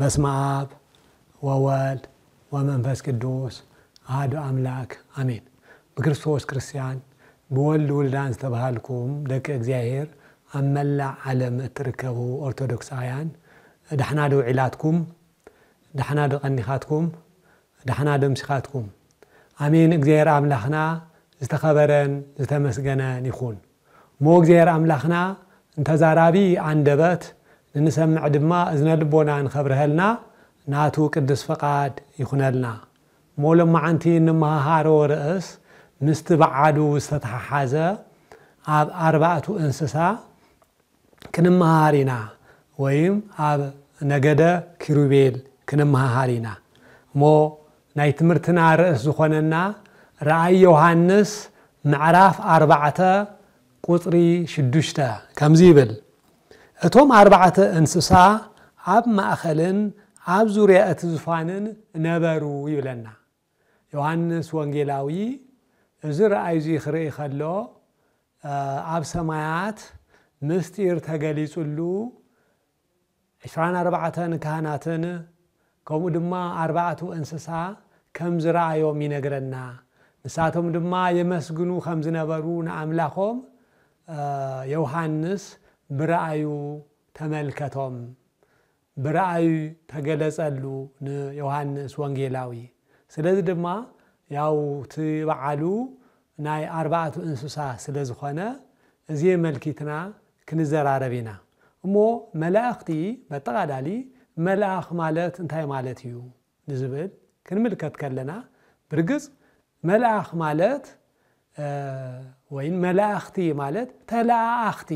በስመ አብ ወወልድ ወመንፈስ ቅዱስ አሐዱ አምላክ አሜን። በክርስቶስ ክርስቲያን በወልድ ውልዳን ተባልኩም ደቀ እግዚአብሔር አመላ ዓለም ትርከቡ ኦርቶዶክሳውያን ደህና ደውዒላትኩም ደህና ደቀኒኻትኩም ደህና ደምስኻትኩም አሜን። እግዚአብሔር አምላኽና ዝተኸበረን ዝተመስገነን ይኹን። ሞ እግዚአብሔር አምላኽና እንተዛራቢ አንደበት ንሰምዕ ድማ እዝነ ልቦና ንኸብረህልና ናቱ ቅዱስ ፈቃድ ይኹነልና። ሞ ለማዓንቲ ንመሃሮ ርእስ ምስቲ በዓሉ ዝተተሓሓዘ ኣብ ኣርባዕቱ እንስሳ ክንመሃሪና ወይም ኣብ ነገደ ኪሩቤል ክንመሃሪና። ሞ ናይ ትምህርትና ርእስ ዝኾነና ራእይ ዮሐንስ ምዕራፍ 4 ቁጥሪ 6 ከምዚ ይብል እቶም 4 እንስሳ ኣብ ማእኸልን ኣብ ዙርያ እቲ ዙፋንን ነበሩ ይብለና ዮሐንስ ወንጌላዊ። እዚ ራእይ እዚ ክርኢ ከሎ ኣብ ሰማያት ምስጢር ተገሊጹሉ 24 ካህናትን ከምኡ ድማ 4 እንስሳ ከም ዝረአዮም ይነግረና። ንሳቶም ድማ የመስግኑ ከም ዝነበሩ ንኣምላኾም ዮሐንስ ብራእዩ ተመልከቶም ብራእዩ ተገለጸሉ ንዮሐንስ ወንጌላዊ። ስለዚህ ድማ ያው ትበዓሉ ናይ 4 እንስሳ ስለዝኾነ እዚ መልኪትና ክንዘራረቢና እሞ መላእክቲ በጠቃላሊ መልአክ ማለት እንታይ ማለት እዩ ንዝብል ክንምልከት ከለና ብርግጽ መልአክ ማለት ወይን መላእክቲ ማለት ተላእክቲ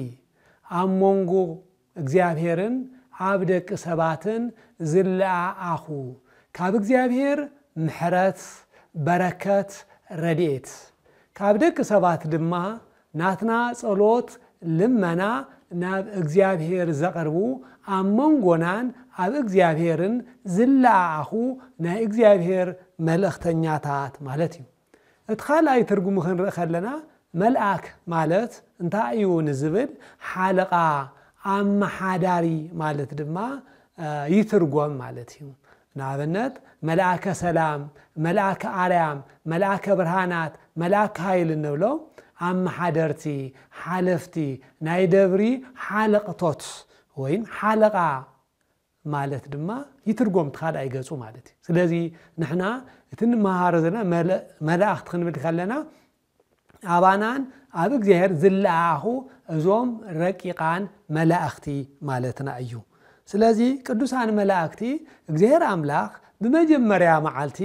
ኣብ መንጎ እግዚአብሔርን ኣብ ደቂ ሰባትን ዝለኣኹ ካብ እግዚአብሔር ምሕረት በረከት ረድኤት ካብ ደቂ ሰባት ድማ ናትና ጸሎት ልመና ናብ እግዚአብሔር ዘቅርቡ ኣብ መንጎናን ኣብ እግዚአብሔርን ዝለኣኹ ናይ እግዚአብሔር መልእክተኛታት ማለት እዩ። እቲ ካልኣይ ትርጉሙ ክንርኢ ከለና መልአክ ማለት እንታይ እዩ ንዝብል ሓለቓ ኣመሓዳሪ ማለት ድማ ይትርጎም ማለት እዩ። ንኣብነት መልአከ ሰላም፣ መልአከ ኣርያም፣ መልአከ ብርሃናት፣ መልአከ ኃይል እንብሎ ኣመሓደርቲ ሓለፍቲ ናይ ደብሪ ሓለቕቶት ወይም ሓለቓ ማለት ድማ ይትርጎም ተኻልኣይ ገጹ ማለት እዩ። ስለዚ ንሕና እቲ ንመሃሮ ዘለና መላእክቲ ክንብል ከለና ኣባናን ኣብ እግዚአብሔር ዝለኣኹ እዞም ረቂቃን መላእክቲ ማለትና እዩ። ስለዚ ቅዱሳን መላእክቲ እግዚአብሔር አምላኽ በመጀመሪያ መዓልቲ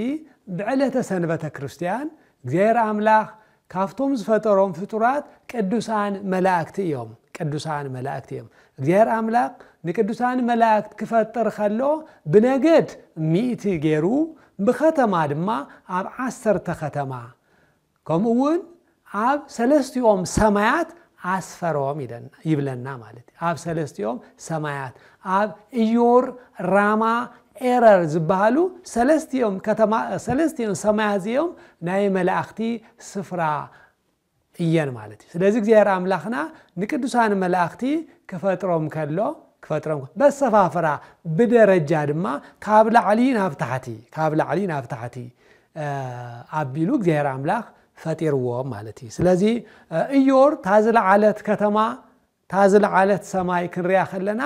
ብዕለተ ሰንበተ ክርስቲያን እግዚአብሔር አምላኽ ካፍቶም ዝፈጠሮም ፍጡራት ቅዱሳን መላእክቲ እዮም። ቅዱሳን መላእክቲ እዮም። እግዚአብሔር አምላኽ ንቅዱሳን መላእክት ክፈጥር ከሎ ብነገድ 100 ገይሩ ብከተማ ድማ ኣብ 10 ከተማ ከምኡውን ኣብ 3ኦም ሰማያት ኣስፈሮም ይብለና ማለት ኣብ 3ኦም ሰማያት ኣብ ኢዮር ራማ ኤረር ዝበሃሉ 3ኦም ከተማ 3ኦም ሰማያት እዚኦም ናይ መላእክቲ ስፍራ እየን ማለት እዩ። ስለዚህ እግዚአብሔር አምላኽና ንቅዱሳን መላእክቲ ክፈጥሮም ከሎ በሰፋፍራ ብደረጃ ድማ ካብ ላዕሊ ናብ ታሕቲ ኣቢሉ እግዚአብሔር አምላኽ ፈጢርዎም ማለት እዩ። ስለዚህ ኢዮር ታዝለዓለት ከተማ ታዝለዓለት ሰማይ ክንሪያ ከለና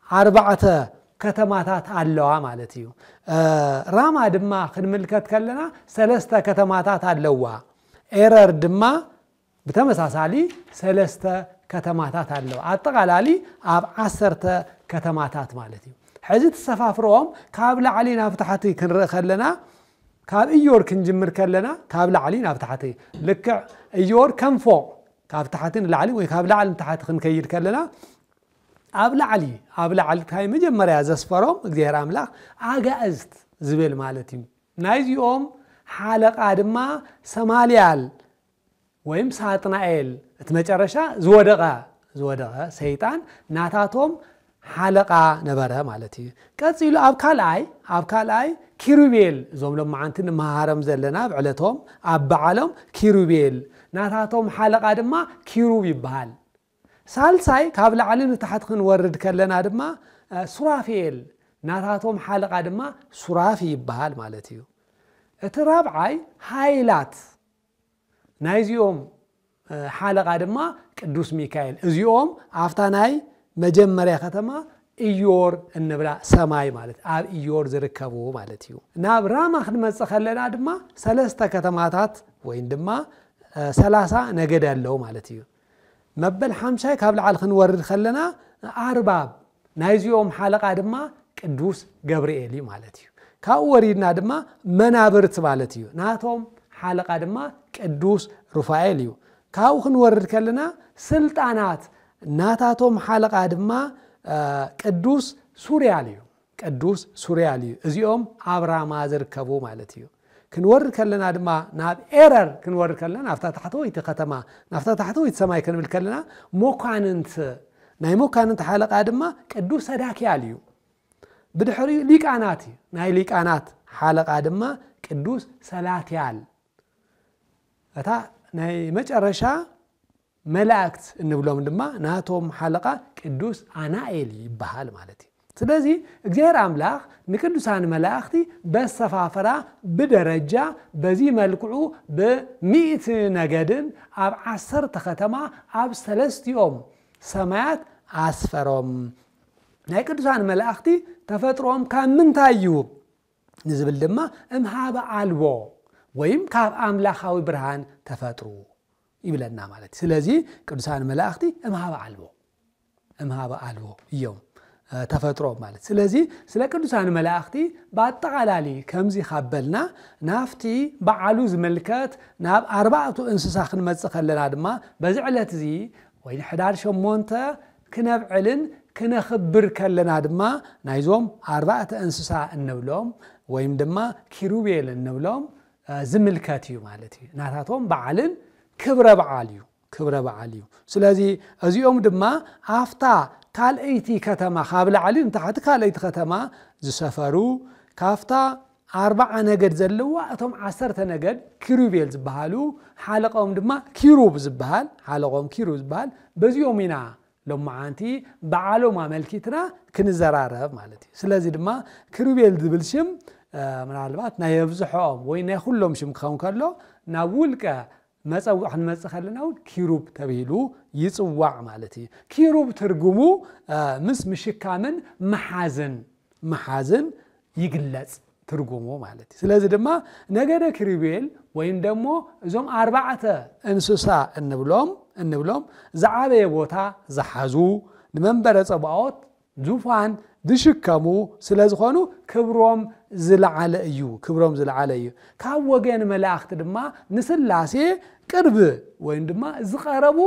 4 ከተማታት ኣለዋ ማለት እዩ። ራማ ድማ ክንምልከት ከለና 3 ከተማታት ኣለዋ። ኤረር ድማ ብተመሳሳሊ 3 ከተማታት ኣለዋ። አጠቃላሊ ኣብ 10 ከተማታት ማለት እዩ። ሕዚ ተሰፋፍሮም ካብ ላዕሊ ናብ ታሕቲ ክንርኢ ከለና ካብ ኢዮር ክንጅምር ከለና ካብ ላዕሊ ናብ ታሕቲ ልክዕ ኢዮር ከም ፎቅ ካብ ታሕቲ ንላዕሊ ወይ ካብ ላዕሊ ንታሕቲ ክንከይድ ከለና ኣብ ላዕሊ ካይ መጀመርያ ዘስፈሮም እግዚአብሔር አምላኽ ኣጋእዝት ዝብል ማለት እዩ። ናይዚኦም ሓለቃ ድማ ሰማልያል ወይም ሳጥናኤል እቲ መጨረሻ ዝወደቀ ሰይጣን ናታቶም ሓለቃ ነበረ ማለት እዩ። ቀፂሉ ኣብ ካልኣይ ኪሩቤል እዞም ለማዓንቲ ንመሃረም ዘለና ብዕለቶም ኣብ በዓሎም ኪሩቤል ናታቶም ሓለቃ ድማ ኪሩብ ይበሃል። ሳልሳይ ካብ ላዕሊ ንታሕቲ ክንወርድ ከለና ድማ ሱራፌል ናታቶም ሓለቃ ድማ ሱራፊ ይበሃል ማለት እዩ እቲ ራብዓይ ሃይላት ናይዚኦም ሓለቃ ድማ ቅዱስ ሚካኤል እዚኦም አፍታ ናይ መጀመርያ ከተማ ኢዮር እንብላ ሰማይ ማለት ኣብ ኢዮር ዝርከቡ ማለት እዩ ናብ ራማ ክንመጽእ ከለና ድማ ሰለስተ ከተማታት ወይ ድማ 30 ነገድ ያለው ማለት እዩ መበል 50 ካብ ለዓል ክንወርድ ከለና አርባብ ናይዚኦም ሓለቃ ድማ ቅዱስ ገብርኤል ማለት እዩ ካብ ወሪድና ድማ መናብርት ማለት እዩ ናቶም ሓለቃ ድማ ቅዱስ ሩፋኤል እዩ ካብ ክንወርድ ከለና ስልጣናት ናታቶም ሓለቃ ድማ ቅዱስ ሱሪያል እዩ ቅዱስ ሱሪያል እዩ እዚኦም አብራማ ዝርከቡ ማለት እዩ ክንወርድ ከለና ድማ ናብ ኤረር ክንወርድ ከለና ናፍታ ታሕተወይቲ ከተማ ናፍታ ታሕተወይቲ ሰማይ ክንብል ከለና ሞካንንት ናይ ሞካንንት ሓለቃ ድማ ቅዱስ ሰዳክያል እዩ ብድሕሪ ሊቃናት ናይ ሊቃናት ሓለቃ ድማ ቅዱስ ሰላትያል እታ ናይ መጨረሻ መላእክት እንብሎም ድማ ናቶም ሓለቃ ቅዱስ አናኤል ይበሃል ማለት እዩ ስለዚህ እግዚአብሔር አምላክ ንቅዱሳን መላእክቲ በሰፋፈራ በደረጃ በዚህ መልክዑ በ100 ነገድን አብ 10 ከተማ አብ ሰለስቲኦም ሰማያት አስፈሮም ናይ ቅዱሳን መላእክቲ ተፈጥሮም ከምንታዩ ንዝብል ድማ እምሃበ አልቦ ወይም ካብ አምላካዊ ብርሃን ተፈጥሩ ይብለና ማለት ስለዚህ ቅዱሳን መላእክቲ እምሃበ አልቦ እዮም ተፈጥሮ ማለት ስለዚህ ስለ ቅዱሳን መላእክቲ በአጠቃላሊ ከምዚ ካበልና ናፍቲ በዓሉ ዝመልከት ናብ 4 እንስሳ ክንመጽእ ከለና ድማ በዝዕለት እዚ ወይ ሕዳር 8 ክነብዕልን ክነኽብር ከለና ድማ ናይዞም 4 እንስሳ እንብሎም ወይም ድማ ኪሩቤል እንብሎም ዝምልከት እዩ ማለት እዩ ናታቶም በዓልን ክብረ በዓል እዩ ስለዚህ እዚኦም ድማ አፍታ ካልአይቲ ከተማ ካብ ላዕሊ ንታሕቲ ካልአይቲ ከተማ ዝሰፈሩ ካፍታ 40 ነገድ ዘለዋ እቶም 10 ነገድ ኪሩቤል ዝበሃሉ ሓለቆም ድማ ኪሩብ ዝበሃል በዚኦም ኢና ሎማዓንቲ በዓሎም አመልኪትና ክንዘራረብ ማለት እዩ ስለዚህ ድማ ኪሩቤል ዝብል ሽም ምናልባት ናይ የብዝሖም ወይ ናይ ኩሎም ሽም ክኸውን ከሎ ናብ ውልቀ መጸውዕ ክንመጽእ ከለና ኪሩብ ተባሂሉ ይጽዋዕ ማለት እዩ ኪሩብ ትርጉሙ ምስ ምሽካምን መሓዝን ይግለጽ ትርጉሙ ማለት እዩ ስለዚህ ድማ ነገደ ኪሩቤል ወይም ደግሞ እዞም 4 እንስሳ እንብሎም ዝዓበየ ቦታ ዝሓዙ ንመንበረ ጸባዖት ዙፋን ዝሽከሙ ስለዝኾኑ ክብሮም ዝለዓለ እዩ ካብ ወገን መላእክት ድማ ንስላሴ ቅርብ ወይም ድማ ዝቀረቡ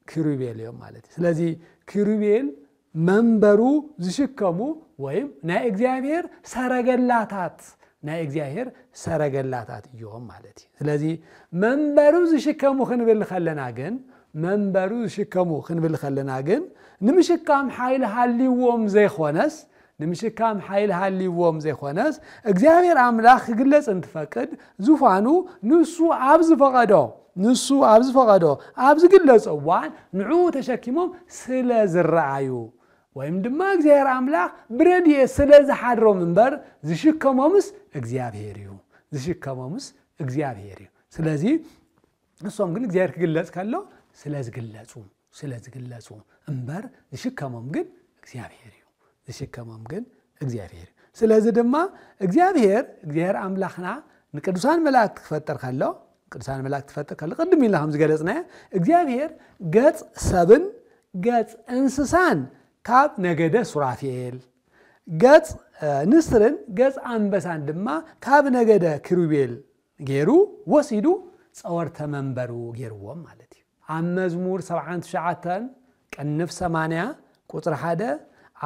ኪሩቤል እዮም ማለት ስለዚህ ኪሩቤል መንበሩ ዝሽከሙ ወይም ናይ እግዚአብሔር ሰረገላታት እዮም ማለት ስለዚህ መንበሩ ዝሽከሙ ክንብል ከለና ግን ንምሽካም ኃይል ሃሊዎም ዘይኾነስ እግዚአብሔር አምላክ ግለጽ እንትፈቅድ ዙፋኑ ንሱ ኣብ ዝፈቀዶ ኣብ ዝግለጽዋን ንዑ ተሸኪሞም ስለ ዝረአዩ ወይም ድማ እግዚአብሔር አምላክ ብረድየ ስለ ዝሓድሮ መንበር ዝሽከሞምስ እግዚአብሔር እዩ ስለዚህ እሶም ግን እግዚአብሔር ክግለጽ ከሎ ስለዝግለጹ እንበር ዝሽከሞም ግን እግዚአብሔር እዩ ስለዚህ ድማ እግዚአብሔር አምላክና ንቅዱሳን መላእክት ክፈጠር ከሎ ቅድም ኢልናም ዝገለጽና እግዚአብሔር ገጽ ሰብን ገጽ እንስሳን ካብ ነገደ ሱራፌል ገጽ ንስርን ገጽ አንበሳን ድማ ካብ ነገደ ኪሩቤል ገይሩ ወሲዱ ጸወርተ መንበሩ ገይርዎም ማለት እዩ ኣብ መዝሙር 79 ቅንፍ 80 ቁጥር 1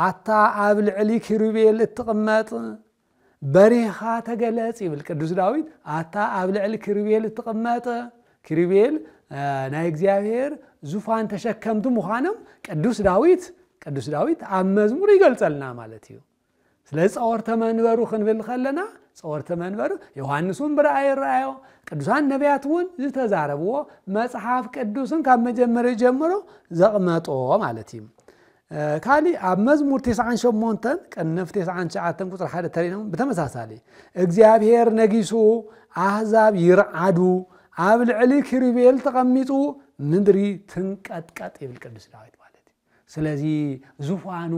አታ ኣብ ልዕሊ ኪሩቤል እትቅመጥ በሪኻ ተገለጽ ይብል ቅዱስ ዳዊት አታ ኣብ ልዕሊ ኪሩቤል እትቅመጥ ኪሩቤል ናይ እግዚአብሔር ዙፋን ተሸከምቱ ምዃኖም ቅዱስ ዳዊት ኣብ መዝሙር ይገልጸልና ማለት እዩ ስለዚህ ጸወርተ መንበሩ ክንብል ከለና ጸወርተ መንበር ዮሐንስን ብራእይ ራእዮ ቅዱሳን ነቢያትን ዝተዛረብዎ መጽሐፍ ቅዱስን ካብ መጀመሪያ ጀምሮ ዘቕመጦ ማለት እዩ ካሊ ኣብ መዝሙር 98 ቅንፍ 99 ቁጥር 1 ተሪኖም በተመሳሳሊ እግዚአብሔር ነጊሱ አሕዛብ ይርዓዱ ኣብ ልዕሊ ክሪቤል ተቀሚጡ ምድሪ ትንቀጥቀጥ ይብል ቅዱስ ዳዊት ማለት ስለዚ ዙፋኑ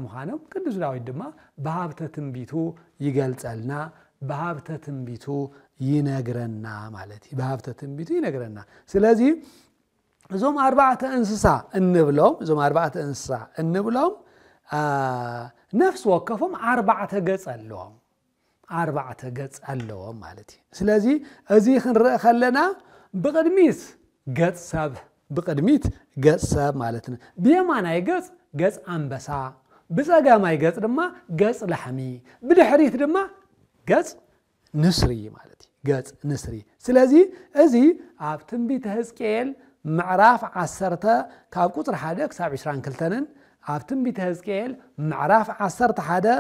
ሙኻኖም ቅዱስ ዳዊት ድማ በሀብተ ትንቢቱ ይገልጸልና በሀብተ ትንቢቱ ይነግረና ማለት በሀብተ ትንቢቱ ይነግረና ስለዚ እዞም አርባዕተ እንስሳ እንብሎም ነፍስ ወከፎም አርባዕተ ገጽ ኣለዎም ማለት ስለዚ እዚ ክንርኢ ከለና ብቅድሚት ገጽ ሰብ ማለት ነው በየማናይ ገጽ አንበሳ በጸጋማይ ገጽ ድማ ገጽ ላሕሚ በድሕሪት ድማ ገጽ ንስሪ ማለት ገጽ ንስሪ ስለዚ እዚ ኣብ ትንቢተ ሕዝቅኤል معراف 10 ካብ ቁጥር 1 ክሳብ 22 ኣብ ትንቢተ ሕዝቅኤል معراف 11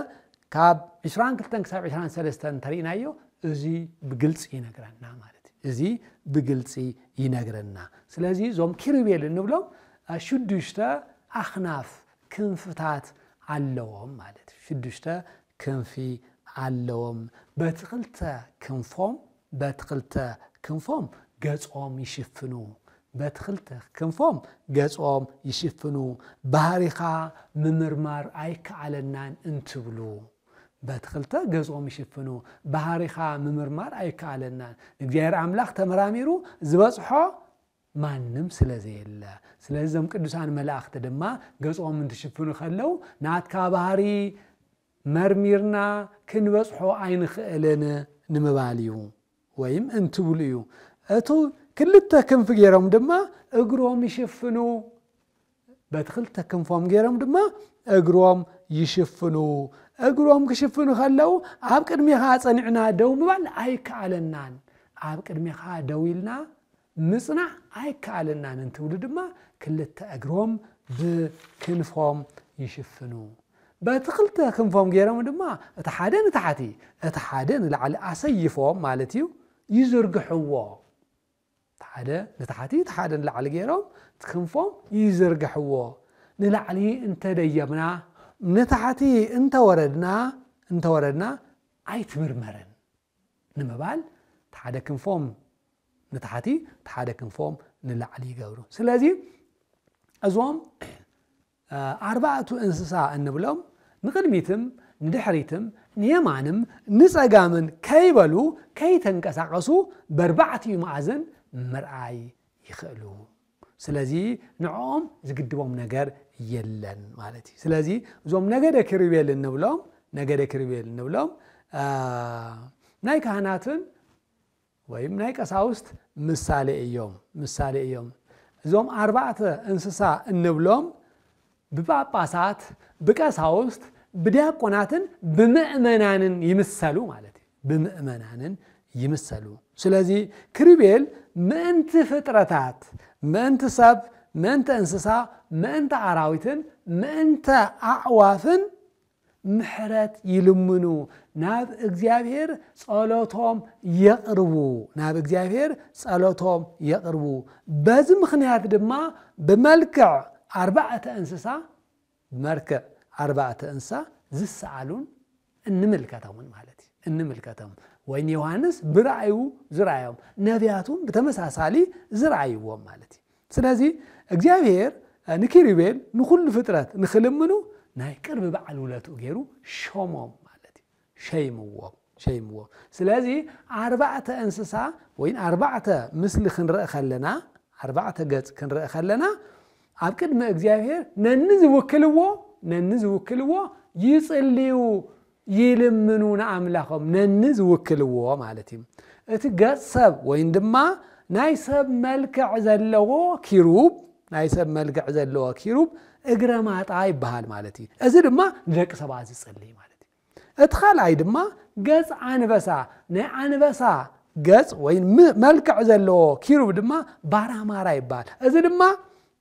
ካብ 22 ክሳብ 23 ተሪናዮ እዚ ብግልጽ ይነግረና ማለት እዚ ብግልጽ ይነግረና ስለዚ ዞም ኪሩቤል እንብሎም ሽዱሽተ ኣኽናፍ ክንፍታት ኣለዎም ማለት ሽዱሽተ ክንፊ ኣለዎም በትክልተ ክንፎም ገጾም ይሽፍኑ በትክልተ ክንፎም ገጾም ይሽፍኑ ባህሪኻ ምምርማር ኣይከዓለናን እንትብሉ በትክልተ ገጾም ይሽፍኑ ባህሪኻ ምምርማር ኣይከዓለናን እግዚአብሔር አምላክ ተመራሚሩ ዝበጽሖ ማንም ስለዘየለ ስለዚህም ቅዱሳን መላእክት ድማ ገጾም እንትሽፍኑ ከለው ናትካ ባህሪ መርሚርና ክንበጽሖ ኣይንኽእልን ንምባልዩ ወይም እንትብሉ እቱ ክልተ ክንፍ ገይሮም ድማ እግሮም ይሽፍኑ በትክልተ ክንፎም ገይሮም ድማ እግሮም ይሽፍኑ እግሮም ክሽፍኑ ከለው ኣብ ቅድሚኻ ጸኒዕና ደው ምባል ኣይከዓለናን ኣብ ቅድሚኻ ደው ኢልና ምጽናዕ ኣይከዓለናን እንትብሉ ድማ ክልተ እግሮም ብክንፎም ይሽፍኑ በትክልተ ክንፎም ገይሮም ድማ እቲ ሓደ ንታሕቲ እቲ ሓደ ንላዕሊ ኣሰይፎም ማለት እዩ ይዝርግሕዎ ሓደ ንታሕቲ እቲ ሓደ ንላዕሊ ገይሮም ክንፎም ይዝርግሕዎ ንላዕሊ እንተደየምና ንታሕቲ እንተወረድና ኣይትምርመረን ንምባል ሓደ ክንፎም ንታሕቲ ሓደ ክንፎም ንላዕሊ ይገብሩ ስለዚ እዞም ኣርባዕቱ እንስሳ እንብሎም ንቅድሚትም ንድሕሪትም ንየማንም ንጸጋምን ከይበሉ ከይተንቀሳቀሱ በርባዕቲዩ ማዕዘን ምርአይ ይኽእሉ ስለዚ ንዖም ዝግድቦም ነገር የለን ማለት እዩ ስለዚ እዞም ነገደ ኪሩቤል እንብሎም ናይ ካህናትን ወይም ናይ ቀሳውስት ምሳሌ እዮም እዞም አርባዕተ እንስሳ እንብሎም በጳጳሳት በቀሳውስት በዲያቆናትን በምእመናንን ይምሰሉ ማለት እዩ በምእመናንን ይምሰሉ ስለዚ ኪሩቤል ምእንቲ ፍጥረታት ምእንቲ ሰብ ምእንቲ እንስሳ ምእንቲ አራዊትን ምእንቲ አዕዋፍን ምሕረት ይልምኑ ናብ እግዚአብሔር ጸሎቶም የቅርቡ በዚ ምክንያት ድማ በመልክዕ አርባዕተ እንስሳ ዝሰአሉን እንምልከተውን ማለት እንምልከተም ወይን ዮሐንስ ብራእዩ ዝራእዮም ነቢያቱም በተመሳሳሊ ዝራእይዎም ማለት ስለዚ እግዚአብሔር ንኪሩቤል ንኩሉ ፍጥረት ንኽልምኑ ናይ ቅርብ በዓል ውለቱ ገይሩ ሾሞም ማለት ሸይምዎም ስለዚ አርባዕተ እንስሳ ወይን አርባዕተ ምስሊ ክንርኢ ከለና ኣብ ቅድመ እግዚአብሔር ነን ዝውክልዎ ይጽልዩ ይልምኑ ንኣምላኾም ነን ዝውክልዎ ማለት እዩ እቲ ገጽ ሰብ ወይን ድማ ናይ ሰብ መልክዕ ዘለዎ ኪሩብ እግረ ማጣ ይበሃል ማለት እዩ እዚ ድማ ንደቂ ሰባት ዝጽልይ ማለት እዩ እቲ ካልኣይ ድማ ገጽ አንበሳ ናይ አንበሳ ገጽ ወይን መልክዕ ዘለዎ ኪሩብ ድማ ባራማራ ይበሃል እዚ ድማ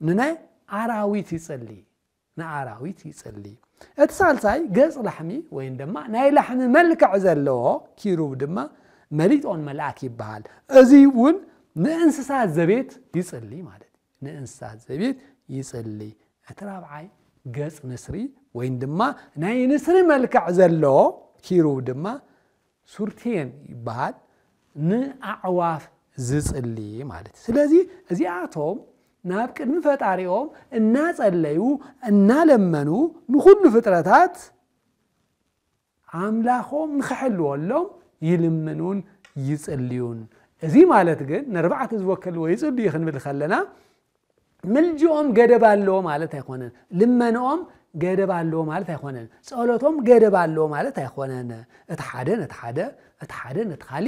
ንናይ አራዊት ይጽልይ እትሳልሳይ ገጽ ላሕሚ ወይ ድማ ናይ ላሕሚ መልክዕ ዘለዎ ኪሩብ ድማ መሊጦን መልአክ ይባሃል እዚ እውን ንእንስሳት ዘቤት ይጽሊ ማለት ንእንስሳት ዘቤት ይጽሊ እትራብዓይ ገጽ ንስሪ ወይ ድማ ናይ ንስሪ መልክዕ ዘለዎ ኪሩብ ድማ ሱርቴን ይባሃል ንአዕዋፍ ዝጽሊ ማለት ስለዚ እዚአቶም ናብ ቅድሚ ፈጣሪኦም እናጸለዩ እናለመኑ ንኹሉ ፍጥረታት አምላኾም ንኽሕልወሎም ይልምኑን ይጽልዩን እዚ ማለት ግን ንርባዕተ ዝወከል ወይ ይጽልዩ ክንብል ከለና ምልጅኦም ገደብ ኣለዎ ማለት አይኮነን ልመኖኦም ገደብ ኣለዎ ማለት አይኮነን ጸሎቶም ገደብ ኣለዎ ማለት አይኮነን እትሓደ ነትኻሊ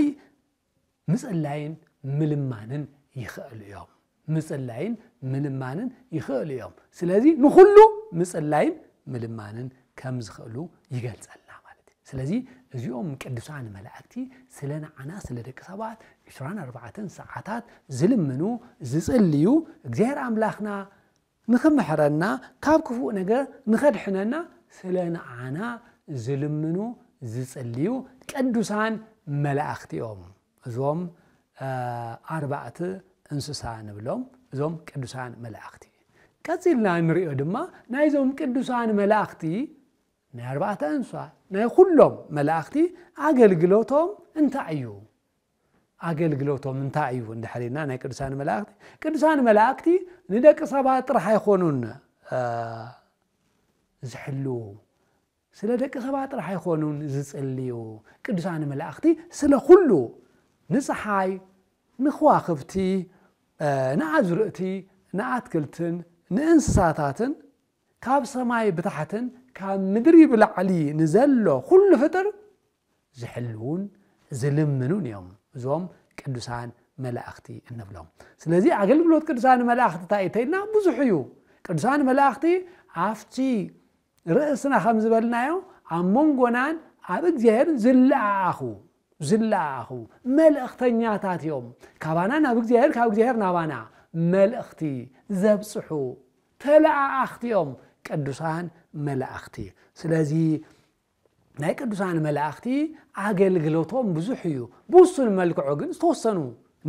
ምጽላይን ምልማንን ይኽእሉ እዮም ምጽላይን ምልማንን ይኽእሉ እዮም ስለዚ ንኹሉ ምጽላይን ምልማንን ከም ዝኽእሉ ይገልጸልና ማለት ስለዚ እዚኦም ቅዱሳን መላእክቲ ስለናዓና ስለ ደቂ ሰባት 24 ሰዓታት ዝልምኑ ዝጽልዩ እግዚአብሔር አምላኽና ንኽምሕረና ካብ ክፉእ ነገር ንኸድሕነና ስለናዓና ዝልምኑ ዝጽልዩ ቅዱሳን መላእክቲ እዮም እዞም አርባዕተ እንስሳ ንብሎም እዞም ቅዱሳን መላእክቲ ቀጽልና ንሪኦ ድማ ናይዞም ቅዱሳን መላእክቲ ናይ አርባዕተ እንስሳ ናይ ኩሎም መላእክቲ አገልግሎቶም እንታይ እዩ አገልግሎቶም እንታይ እዩ እንድሕሪና ናይ ቅዱሳን መላእክቲ ንደቂ ሰባት ጥራሕ አይኮኑን ዝሕሉ ስለ ደቂ ሰባት ጥራሕ አይኮኑን ዝጽልዩ ቅዱሳን መላእክቲ ስለ ኩሉ ንፀሓይ ንኽዋኽብቲ ንአዝርእቲ ንአትክልትን ንእንስሳታትን ካብ ሰማይ ብታሕትን ካብ ምድሪ ብላዕሊ ንዘሎ ኩሉ ፍጥር ዝሕልውን ዝልምኑን እዮም እዞም ቅዱሳን መላእክቲ እንብሎም ስለዚ አገልግሎት ቅዱሳን መላእክቲ ታይተይና ብዙሕ እዩ ቅዱሳን መላእክቲ አፍቲ ርእስና ከም ዝበልናዮ ኣብ መንጎናን ኣብ እግዚአብሔር ዝለኣኹ መልእክተኛታት እዮም ካባና ናብ እግዚአብሔር ካብ እግዚአብሔር ናባና መልእክቲ ዘብጽሑ ተለኣኽቲ እዮም ቅዱሳን መላእክቲ ስለዚ ናይ ቅዱሳን መላእክቲ አገልግሎቶም ብዙሕ እዩ ብውሱን መልክዑ ግን ዝተወሰኑ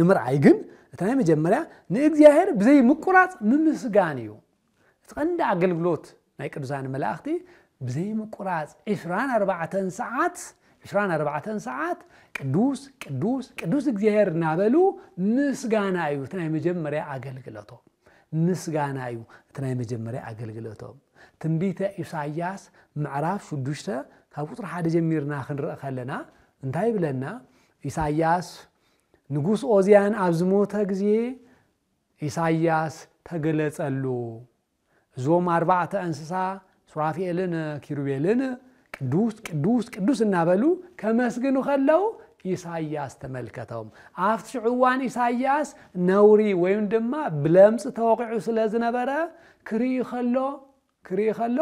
ንምርአይ ግን እቲ ናይ መጀመርያ ንእግዚአብሔር ብዘይ ምቁራጽ ምምስጋን እዩ እቲ አገልግሎት ናይ ቅዱሳን መላእክቲ ብዘይ ምቁራጽ 24 ሰዓት ቅዱስ እግዚአብሔር ናበሉ ምስጋና እዩ እቲ ናይ መጀመርያ አገልግሎቶም ምስጋና እዩ እቲ ናይ መጀመርያ አገልግሎቶም ትንቢተ ኢሳይያስ ምዕራፍ 6 ካብ ቁጥር 1 ጀሚርና ክንርአ ከለና እንታይ ብለና ኢሳይያስ ንጉስ ኦዚያን ኣብ ዝሞተ ግዜ ኢሳይያስ ተገለጸሉ ዞም አርባዕተ እንስሳ ሱራፌልን ኪሩቤልን ቅዱስ እናበሉ ከመስግኑ ከለው ኢሳይያስ ተመልከተውም አፍቲ ዕዋን ኢሳይያስ ነውሪ ወይም ድማ ብለምጽ ተወቂዑ ስለዝነበረ ክሪኢ ከሎ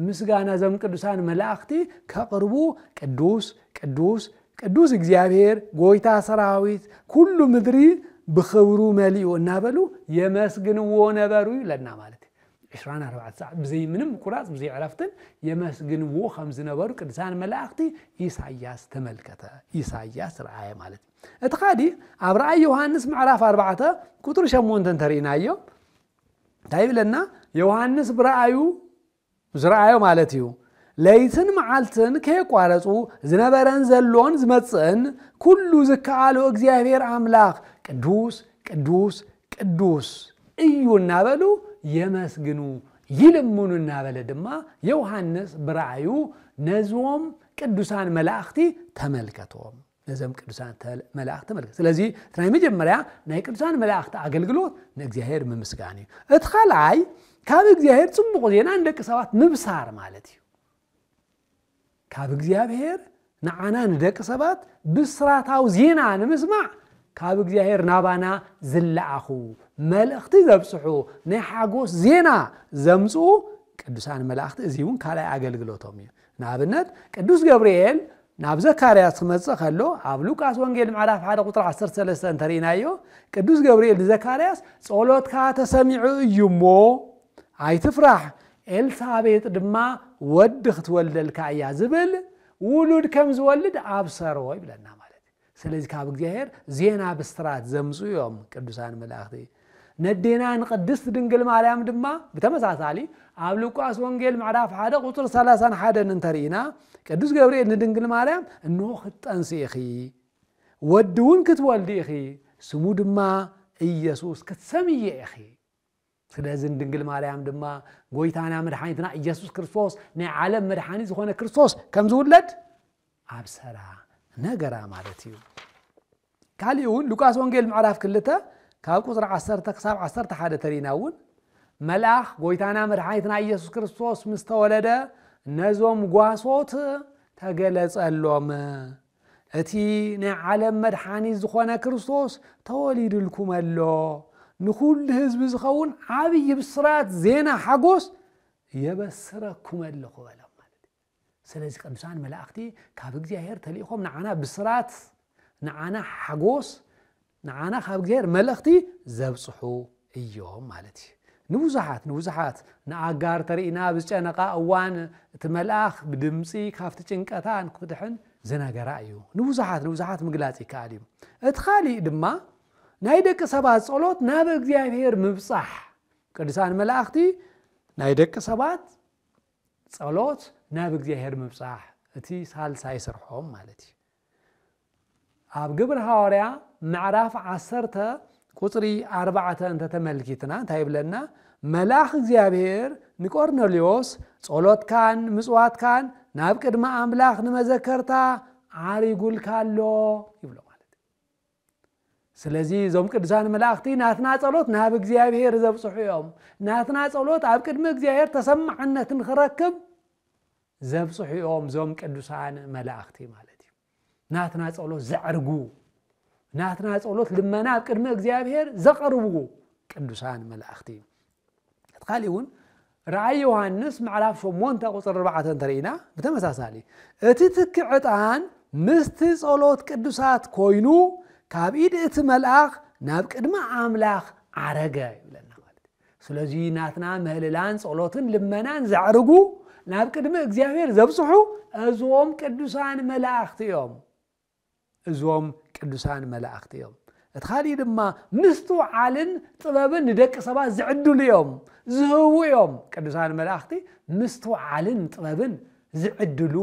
ምስጋና ዘም ቅዱሳን መላእክቲ ከቅርቡ ቅዱስ እግዚአብሔር ጎይታ ሰራዊት ኩሉ ምድሪ ብኽብሩ መሊኡ እናበሉ የመስግንዎ ነበሩ ይለና ማለት 24 ሰዓት بزي منم كراس بزي عرفتن يمسجن وو خمس نبر كدسان ملاختي إيساياس تملكته إيساياس رعاية مالتي اتقادي أبرأي يوحنس معرف 4 كتر شمون تنترينا يوم طيب لنا يوحنس برأيو زرعايو مالتيو ليتن معالتن كي قارصو زنبرن زلون زمصن كل زكالو እግዚአብሔር አምላክ ቅዱስ እዩና በሉ የመስግኑ ይልሙኑና በለ ድማ ዮሐንስ ብራዩ ነዞም ቅዱሳን መላእክቲ ተመልከቶም ነዘም ቅዱሳን መላእክቲ ተመልከት ስለዚህ ትናይ መጀመሪያ ናይ ቅዱሳን መላእክቲ አገልግሎት ለእግዚአብሔር መመስጋኒ እትኻላይ ካብ እግዚአብሔር ጽምቆ ዜና እንደቅ ሰባት ምብሳር ማለት እዩ ካብ እግዚአብሔር ንዓና እንደቅ ሰባት ብስራታው ዜና ንምስማዕ ካብ እግዚአብሔር ናባና ዝለኣኹ መልእክቲ ዘብጽሑ ናይ ሓጎስ ዜና ዘምጹ ቅዱሳን መላእክቲ እዚውን ካላይ አገልግሎቶም እዩ ንኣብነት ቅዱስ ገብርኤል ናብ ዘካርያስ ክመጽእ ከሎ ኣብ ሉቃስ ወንጌል ምዕራፍ 1 ቁጥር 13 እንተሪናዮ ቅዱስ ገብርኤል ዘካርያስ ጸሎትካ ተሰሚዑ እዩሞ ኣይትፍራህ ኤልሳቤጥ ድማ ወድ ክትወልደልካ እያ ዝብል ውሉድ ከም ዝወልድ አብሰሮ ይብለና ማለት ስለዚህ ካብ እግዚአብሔር ዜና ብስራት ዘምጽዮም ቅዱሳን መላእክት ነዴናን ቅድስት ድንግል ማርያም ድማ በተመሳሳሊ ኣብ ሉቃስ ወንጌል ምዕራፍ 1 ቁጥር 31 እንተሪና ቅዱስ ገብርኤል ንድንግል ማርያም እንሆ ክትጠንሲ ኢኺ ወድውን ክትወልዲ ኢኺ ስሙ ድማ ኢየሱስ ክትሰምይ ኢኺ ስለዚህ ድንግል ማርያም ድማ ጎይታና መድኃኒትና ኢየሱስ ክርስቶስ ናይ ዓለም መድኃኒት ዝኾነ ክርስቶስ ከም ዝውለድ አብሰራ ነገራ ማለት እዩ ካሊውን ሉቃስ ወንጌል ምዕራፍ 2 ካብ ቁጥር 10 ክሳብ 11 ተሪናውን መልአኽ ጎይታና መድኃኒትና ኢየሱስ ክርስቶስ ምስ ተወለደ ነዞም ጓሶት ተገለጸሎም እቲ ናይ ዓለም መድኃኒት ዝኾነ ክርስቶስ ተወሊድልኩመሎ ንኩል ህዝብ ዝኸውን ዓብይ ብስራት ዜና ሓጎስ የበስረኩመለኹ በለ ማለት ስለዚህ ቅዱሳን መላእክቲ ካብ እግዚአብሔር ተልእኾም ንዓና ብስራት ንዓና ሓጎስ ንዓና ካብ እግዚአብሔር መልእክቲ ዘብጽሑ እዮም ማለት ንብዙሓት ንኣጋር ተሪኢና ብጨነቃ እዋን እቲ መልአኽ ብድምጺ ካብቲ ጭንቀታ ንክፍትሕን ዝነገራ እዩ ንብዙሓት ምግላጽ ይከኣል እዩ እቲ ኻሊእ ድማ ናይ ደቂ ሰባት ጸሎት ናብ እግዚአብሔር ምብጻሕ ቅዱሳን መላእክቲ ናይ ደቂ ሰባት ጸሎት ናብ እግዚአብሔር ምብጻሕ እቲ ሳልሳይ ስርሖም ማለት እዩ ኣብ ግብረ ሐዋርያ ምዕራፍ 10 ቁጥሪ 4 እንተ ተመልኪትና እንታይ ብለና መልአኽ እግዚአብሔር ንቆርኔሌዎስ ጸሎትካን ምጽዋትካን ናብ ቅድመ አምላኽ ንመዘከርታ ዓሪጉልካሎ ይብሎ ስለዚህ ዞም ቅዱሳን መላእክቲ ናትና ጸሎት ናብ እግዚአብሔር ዘብጽሑ እዮም ናትና ጸሎት ኣብ ቅድመ እግዚአብሔር ተሰማዕነትን ክረክብ ዘብጽሑ እዮም ዞም ቅዱሳን መላእክቲ ማለት እዩ ናትና ጸሎት ዘዕርጉ ናትና ጸሎት ልመና ኣብ ቅድመ እግዚአብሔር ዘቀርቡ ቅዱሳን መላእክቲ ተኻሊውን ራእይ ዮሐንስ ምዕራፍ 8 ቁጥር 4 ተሪና በተመሳሳሊ እቲ ትክዕጣን ምስቲ ጸሎት ቅዱሳት ኮይኑ ካብ ኢድ እቲ መልአኽ ናብ ቅድመ አምላኽ ዓረገ ይብለና ማለት ስለዚህ ናትና ምህልላን ጸሎትን ልመናን ዘዕርጉ ናብ ቅድመ እግዚአብሔር ዘብጽሑ እዞም ቅዱሳን መላእክቲ እዮም እዞም ቅዱሳን መላእክቲ እዮም እቲ ኻሊእ ድማ ምስቱ ዓልን ጥበብን ንደቂ ሰባት ዝዕድሉ እዮም ዝህቡ እዮም ቅዱሳን መላእክቲ ምስቱ ዓልን ጥበብን ዝዕድሉ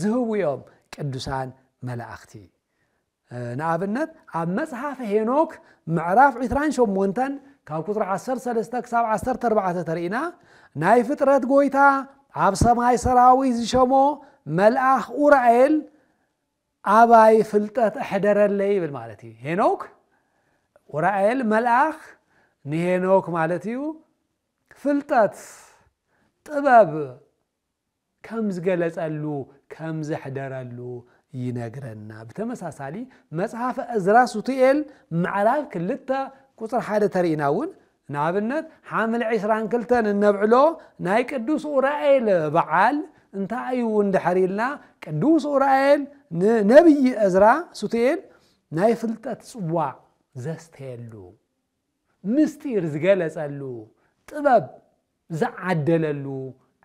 ዝህቡ እዮም ቅዱሳን መላእክቲ ንኣብነት ኣብ መጽሓፍ ሄኖክ ምዕራፍ 28 ካብ ቁጥሪ 13 ክሳብ 14 ተሪኢና ናይ ፍጥረት ጎይታ ኣብ ሰማይ ሰራዊት ዝሸሞ መልአኽ ኡራኤል ኣባይ ፍልጠት ኣሕደረለይ ይብል ማለት እዩ ሄኖክ ኡራኤል መልአኽ ንሄኖክ ማለት እዩ ፍልጠት ጥበብ ከም ዝገለጸሉ ከም ዝሕደረሉ ይነግረና በተመሳሳሊ መጽሐፍ እዝራ ሱቱኤል ምዕራፍ 2 ቁጥር 1 ተሪኢናውን ንኣብነት ሓምል 22 እንብዕሎ ናይ ቅዱስ ኡራኤል በዓል እንታይ እዩ እንድሕሪልና ቅዱስ ኡራኤል ነብይ እዝራ ሱቱኤል ናይ ፍልጠት ጽዋዕ ዘስተየሉ ምስጢር ዝገለጸሉ ጥበብ ዝዓደለሉ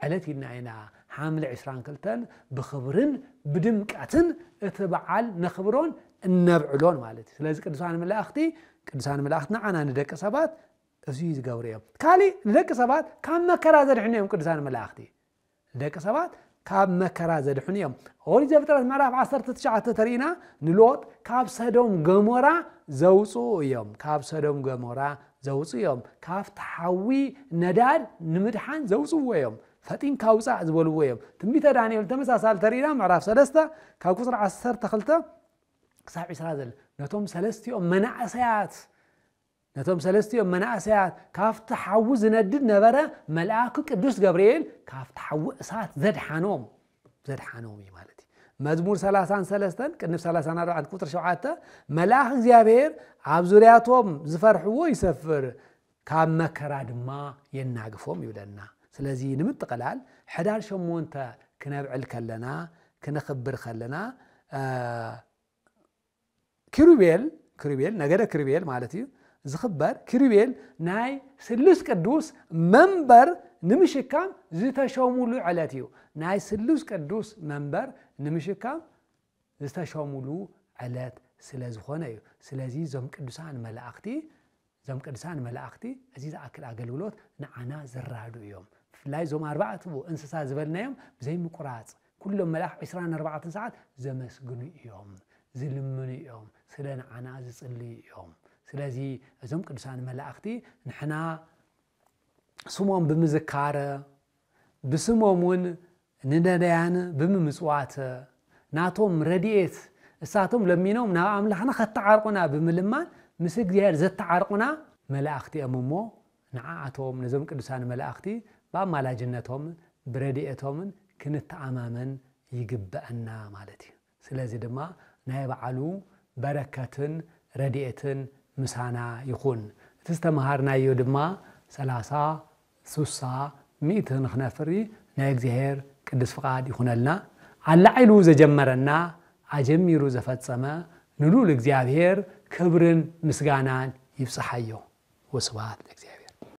ዕለት ኢና ሓምል 22 ብኽብርን ብድምቀትን እትበዓል ነኽብሮን እነብዕሎን ማለት ስለዚህ ቅዱሳን መላእክቲ ንዓና ንደቂ ሰባት እዙይ ዝገብሩ እዮም ካሊእ ንደቂ ሰባት ካብ መከራ ዘድሕኑ እዮም ቅዱሳን መላእክቲ ንደቂ ሰባት ካብ መከራ ዘድሕኑ እዮም ኦሪት ዘፍጥረት ምዕራፍ 19 ተሪኢና ንሎጥ ካብ ሰዶም ገሞራ ዘውጽኡ እዮም ካብ ተሓዊ ነዳድ ንምድሓን ዘውጽዎ እዮም ፈጢን ካውጻእ ዝበልዎ እዮም ትንቢተ ዳንኤል ተመሳሳሊ ተሪኢና ምዕራፍ 3 ካብ ቁጥሪ 12 ክሳብ 20 ዘለ ነቶም ሰለስቲኦም መናእሰያት ካብ ተሓዊ ዝነድድ ነበረ መልአክ ቅዱስ ገብርኤል ካብ ተሓዊ እሳት ዘድሓኖም እዩ ማለት እዩ መዝሙር 33 ቅንፍ 34 ቁጥር 7 መልአክ እግዚአብሔር ኣብ ዙርያቶም ዝፈርሕዎ ይሰፍር ካብ መከራ ድማ የናግፎም ይብለና ስለዚህ ንምጥቅላል ሕዳር 8 ክነብዕል ከለና ክነኽብር ከለና ኪሩቤል ነገደ ኪሩቤል ማለት እዩ ዝኽበር ኪሩቤል ናይ ስሉስ ቅዱስ መንበር ንምሽካም ዝተሾሙሉ ዕለት እዩ ናይ ስሉስ ቅዱስ መንበር ንምሽካም ዝተሾሙሉ ዕለት ስለዝኾነ እዩ ስለዚ ዞም ቅዱሳን መላእክቲ እዚ ዝኣክል ኣገልግሎት ንዓና ዝራዱ እዮም ፍላይ ዞም ኣርባዕቱ እንስሳ ዝበልናዮም ብዘይ ምቁራጽ ኩሎም መላእክት 24 ሰዓት ዘመስግኑ እዮም ዝልምኑ እዮም ስለ ንዓና ዝጽልዩ እዮም ስለዚ እዞም ቅዱሳን መላእክቲ ንሕና ስሞም ብምዝካረ ብስሞምን ንነዳያን ብምምጽዋት ናቶም ረድኤት እሳቶም ለሚኖም ናብ ኣምላኽና ከተዓርቁና ብምልማን ምስ እግዚአብሔር ዘተዓርቁና መላእክቲ እሞ ንዓኣቶም ነዞም ቅዱሳን መላእክቲ በአማላጅነቶም ብረድኤቶም ክንተኣማመን ይግበአና ማለት እዩ ስለዚ ድማ ናይ በዓሉ በረከትን ረድኤትን ምሳና ይኹን እቲ ዝተምሃርናዮ ድማ 30 60 100 ንኽነፍሪ ናይ እግዚአብሔር ቅዱስ ፍቃድ ይኹነልና አላዒሉ ዘጀመረና አጀሚሩ ዘፈጸመ ንሉል እግዚአብሔር ክብርን ምስጋናን ይብጽሐዮ ወስብሐት ለእግዚአብሔር